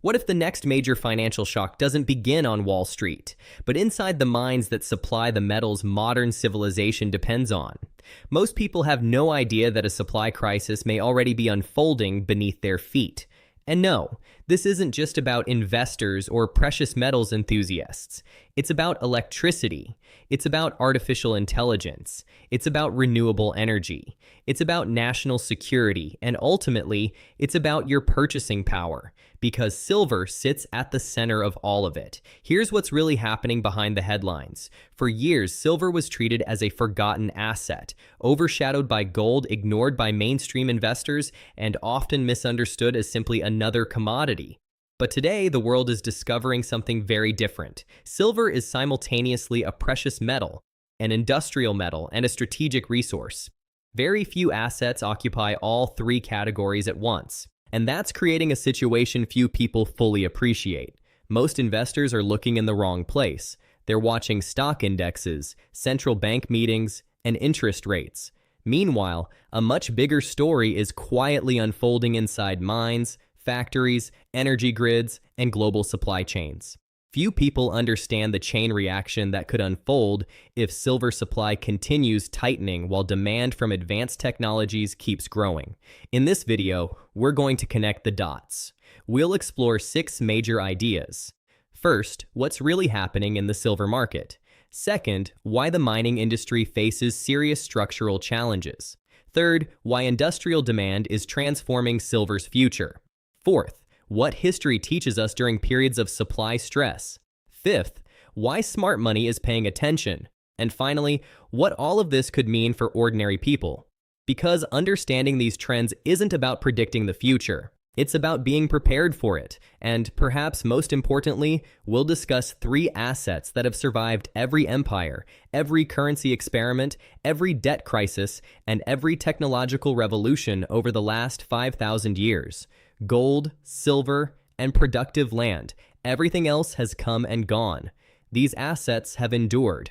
What if the next major financial shock doesn't begin on Wall Street, but inside the mines that supply the metals modern civilization depends on? Most people have no idea that a supply crisis may already be unfolding beneath their feet. And no, this isn't just about investors or precious metals enthusiasts. It's about electricity. It's about artificial intelligence. It's about renewable energy. It's about national security. And ultimately, it's about your purchasing power, because silver sits at the center of all of it. Here's what's really happening behind the headlines. For years, silver was treated as a forgotten asset, overshadowed by gold, ignored by mainstream investors, and often misunderstood as simply another commodity. But today, the world is discovering something very different. Silver is simultaneously a precious metal, an industrial metal, and a strategic resource. Very few assets occupy all three categories at once, and that's creating a situation few people fully appreciate. Most investors are looking in the wrong place. They're watching stock indexes, central bank meetings, and interest rates. Meanwhile, a much bigger story is quietly unfolding inside mines, factories, energy grids, and global supply chains. Few people understand the chain reaction that could unfold if silver supply continues tightening while demand from advanced technologies keeps growing. In this video, we're going to connect the dots. We'll explore 6 major ideas. First, what's really happening in the silver market. Second, why the mining industry faces serious structural challenges. Third, why industrial demand is transforming silver's future. Fourth, what history teaches us during periods of supply stress. Fifth, why smart money is paying attention. And finally, what all of this could mean for ordinary people. Because understanding these trends isn't about predicting the future. It's about being prepared for it. And perhaps most importantly, we'll discuss 3 assets that have survived every empire, every currency experiment, every debt crisis, and every technological revolution over the last 5,000 years. Gold, silver, and productive land. Everything else has come and gone. These assets have endured.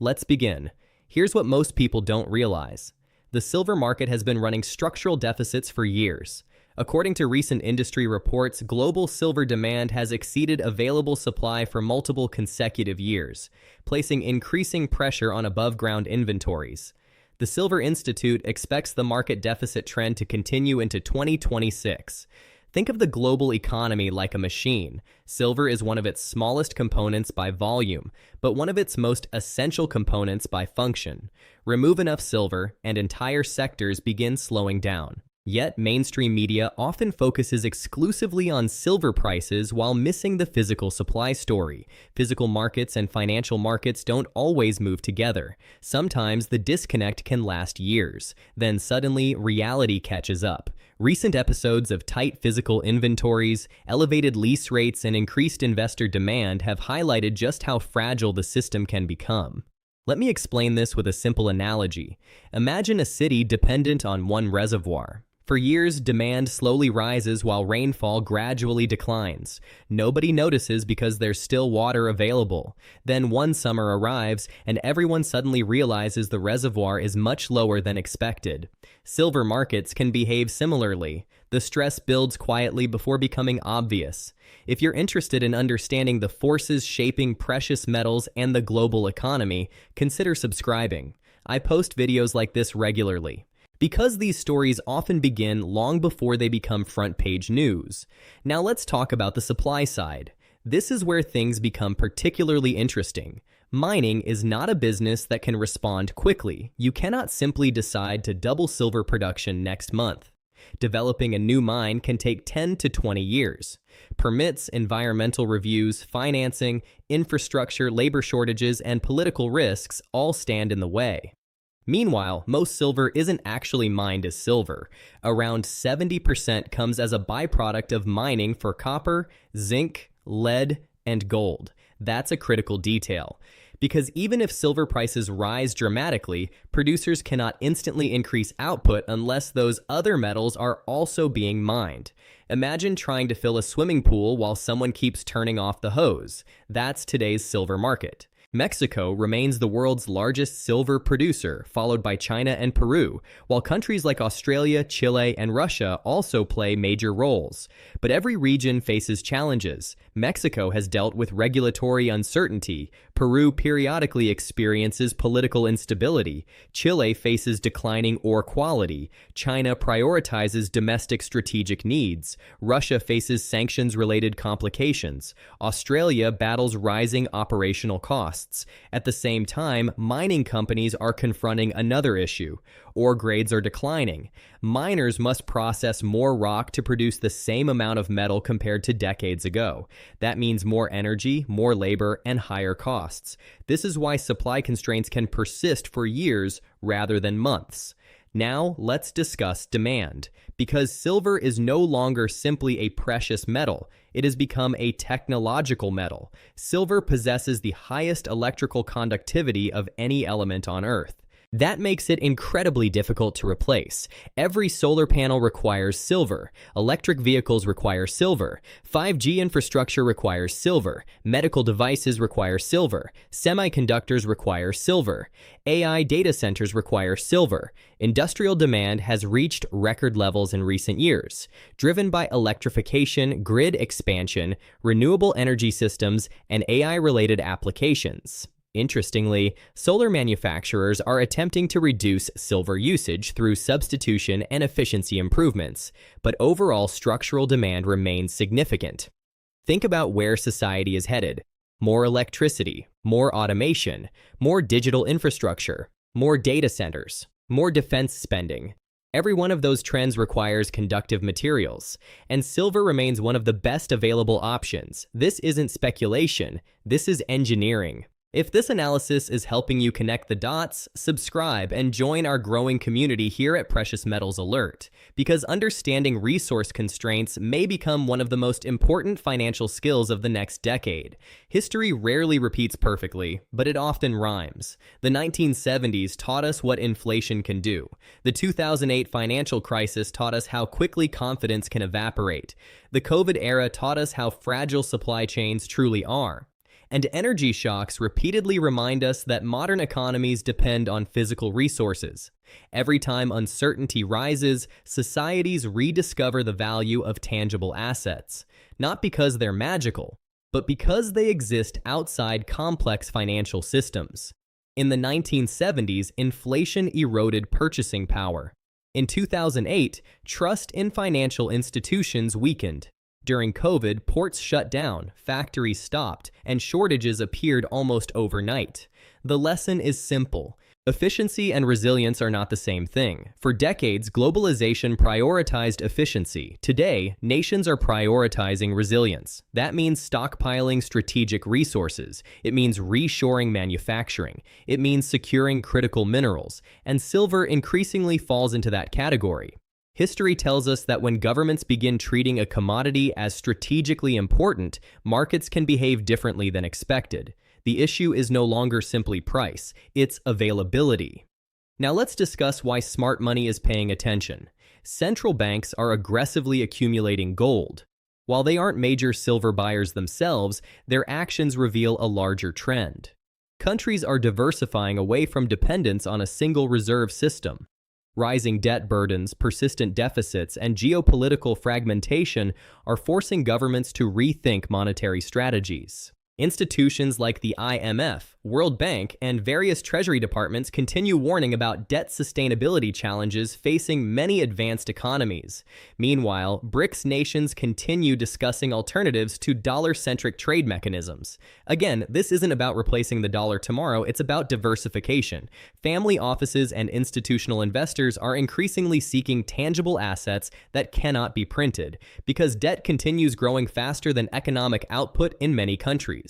Let's begin. Here's what most people don't realize. The silver market has been running structural deficits for years. According to recent industry reports, global silver demand has exceeded available supply for multiple consecutive years, placing increasing pressure on above-ground inventories. The Silver Institute expects the market deficit trend to continue into 2026. Think of the global economy like a machine. Silver is one of its smallest components by volume, but one of its most essential components by function. Remove enough silver, and entire sectors begin slowing down. Yet, mainstream media often focuses exclusively on silver prices while missing the physical supply story. Physical markets and financial markets don't always move together. Sometimes the disconnect can last years. Then suddenly, reality catches up. Recent episodes of tight physical inventories, elevated lease rates, and increased investor demand have highlighted just how fragile the system can become. Let me explain this with a simple analogy. Imagine a city dependent on one reservoir. For years, demand slowly rises while rainfall gradually declines. Nobody notices because there's still water available. Then one summer arrives, and everyone suddenly realizes the reservoir is much lower than expected. Silver markets can behave similarly. The stress builds quietly before becoming obvious. If you're interested in understanding the forces shaping precious metals and the global economy, consider subscribing. I post videos like this regularly. Because these stories often begin long before they become front-page news. Now let's talk about the supply side. This is where things become particularly interesting. Mining is not a business that can respond quickly. You cannot simply decide to double silver production next month. Developing a new mine can take 10 to 20 years. Permits, environmental reviews, financing, infrastructure, labor shortages, and political risks all stand in the way. Meanwhile, most silver isn't actually mined as silver. Around 70% comes as a byproduct of mining for copper, zinc, lead, and gold. That's a critical detail. Because even if silver prices rise dramatically, producers cannot instantly increase output unless those other metals are also being mined. Imagine trying to fill a swimming pool while someone keeps turning off the hose. That's today's silver market. Mexico remains the world's largest silver producer, followed by China and Peru, while countries like Australia, Chile, and Russia also play major roles. But every region faces challenges. Mexico has dealt with regulatory uncertainty. Peru periodically experiences political instability. Chile faces declining ore quality. China prioritizes domestic strategic needs. Russia faces sanctions-related complications. Australia battles rising operational costs. At the same time, mining companies are confronting another issue. Ore grades are declining. Miners must process more rock to produce the same amount of metal compared to decades ago. That means more energy, more labor, and higher costs. This is why supply constraints can persist for years rather than months. Now, let's discuss demand. Because silver is no longer simply a precious metal, it has become a technological metal. Silver possesses the highest electrical conductivity of any element on Earth. That makes it incredibly difficult to replace. Every solar panel requires silver. Electric vehicles require silver. 5G infrastructure requires silver. Medical devices require silver. Semiconductors require silver. AI data centers require silver. Industrial demand has reached record levels in recent years, driven by electrification, grid expansion, renewable energy systems, and AI-related applications. Interestingly, solar manufacturers are attempting to reduce silver usage through substitution and efficiency improvements, but overall structural demand remains significant. Think about where society is headed. More electricity, more automation, more digital infrastructure, more data centers, more defense spending. Every one of those trends requires conductive materials, and silver remains one of the best available options. This isn't speculation, this is engineering. If this analysis is helping you connect the dots, subscribe and join our growing community here at Precious Metals Alert, because understanding resource constraints may become one of the most important financial skills of the next decade. History rarely repeats perfectly, but it often rhymes. The 1970s taught us what inflation can do. The 2008 financial crisis taught us how quickly confidence can evaporate. The COVID era taught us how fragile supply chains truly are. And energy shocks repeatedly remind us that modern economies depend on physical resources. Every time uncertainty rises, societies rediscover the value of tangible assets, not because they're magical, but because they exist outside complex financial systems. In the 1970s, inflation eroded purchasing power. In 2008, trust in financial institutions weakened. During COVID, ports shut down, factories stopped, and shortages appeared almost overnight. The lesson is simple. Efficiency and resilience are not the same thing. For decades, globalization prioritized efficiency. Today, nations are prioritizing resilience. That means stockpiling strategic resources. It means reshoring manufacturing. It means securing critical minerals. And silver increasingly falls into that category. History tells us that when governments begin treating a commodity as strategically important, markets can behave differently than expected. The issue is no longer simply price, it's availability. Now let's discuss why smart money is paying attention. Central banks are aggressively accumulating gold. While they aren't major silver buyers themselves, their actions reveal a larger trend. Countries are diversifying away from dependence on a single reserve system. Rising debt burdens, persistent deficits, and geopolitical fragmentation are forcing governments to rethink monetary strategies. Institutions like the IMF, World Bank, and various treasury departments continue warning about debt sustainability challenges facing many advanced economies. Meanwhile, BRICS nations continue discussing alternatives to dollar-centric trade mechanisms. Again, this isn't about replacing the dollar tomorrow, it's about diversification. Family offices and institutional investors are increasingly seeking tangible assets that cannot be printed, because debt continues growing faster than economic output in many countries.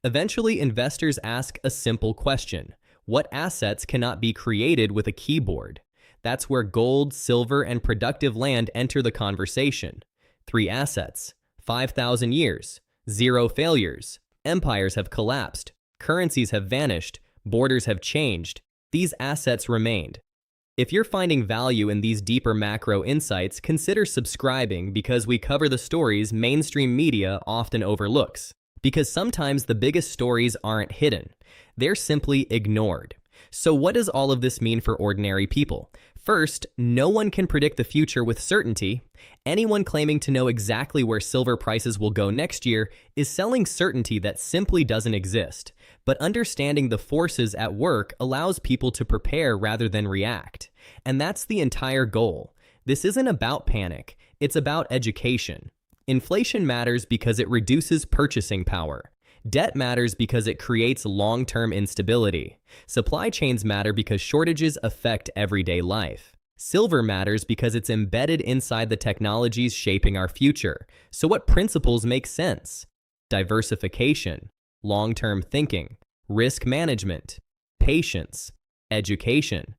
Eventually, investors ask a simple question: what assets cannot be created with a keyboard? That's where gold, silver, and productive land enter the conversation. 3 assets, 5,000 years, 0 failures. Empires have collapsed, currencies have vanished, borders have changed. These assets remained. If you're finding value in these deeper macro insights, consider subscribing because we cover the stories mainstream media often overlooks. Because sometimes the biggest stories aren't hidden, they're simply ignored. So what does all of this mean for ordinary people? First, no one can predict the future with certainty. Anyone claiming to know exactly where silver prices will go next year is selling certainty that simply doesn't exist. But understanding the forces at work allows people to prepare rather than react. And that's the entire goal. This isn't about panic, it's about education. Inflation matters because it reduces purchasing power. Debt matters because it creates long-term instability. Supply chains matter because shortages affect everyday life. Silver matters because it's embedded inside the technologies shaping our future. So what principles make sense? Diversification, long-term thinking, risk management, patience, education.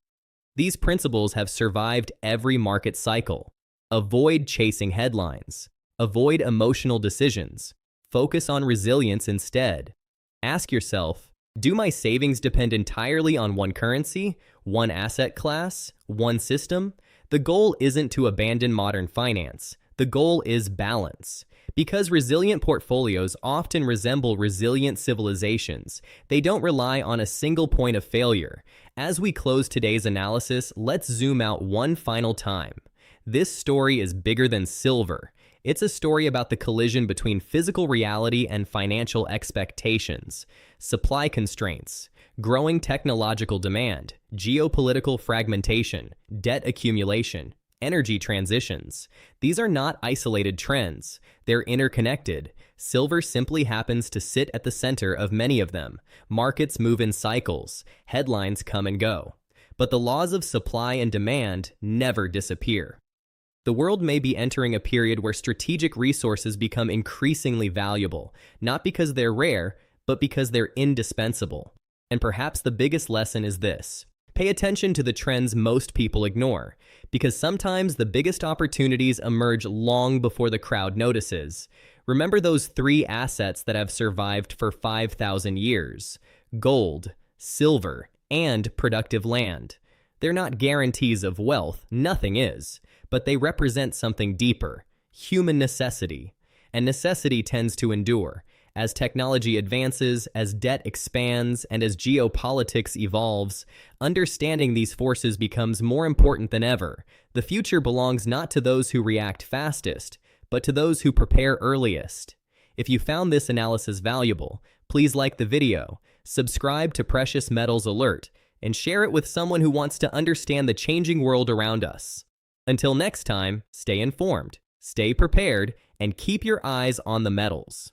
These principles have survived every market cycle. Avoid chasing headlines. Avoid emotional decisions. Focus on resilience instead. Ask yourself, do my savings depend entirely on one currency, one asset class, one system? The goal isn't to abandon modern finance. The goal is balance. Because resilient portfolios often resemble resilient civilizations, they don't rely on a single point of failure. As we close today's analysis, let's zoom out one final time. This story is bigger than silver. It's a story about the collision between physical reality and financial expectations, supply constraints, growing technological demand, geopolitical fragmentation, debt accumulation, energy transitions. These are not isolated trends. They're interconnected. Silver simply happens to sit at the center of many of them. Markets move in cycles. Headlines come and go. But the laws of supply and demand never disappear. The world may be entering a period where strategic resources become increasingly valuable, not because they're rare, but because they're indispensable. And perhaps the biggest lesson is this: pay attention to the trends most people ignore, because sometimes the biggest opportunities emerge long before the crowd notices. Remember those three assets that have survived for 5,000 years: gold, silver, and productive land. They're not guarantees of wealth, nothing is, but they represent something deeper: human necessity. And necessity tends to endure. As technology advances, as debt expands, and as geopolitics evolves, understanding these forces becomes more important than ever. The future belongs not to those who react fastest, but to those who prepare earliest. If you found this analysis valuable, please like the video, subscribe to Precious Metals Alert, and share it with someone who wants to understand the changing world around us. Until next time, stay informed, stay prepared, and keep your eyes on the metals.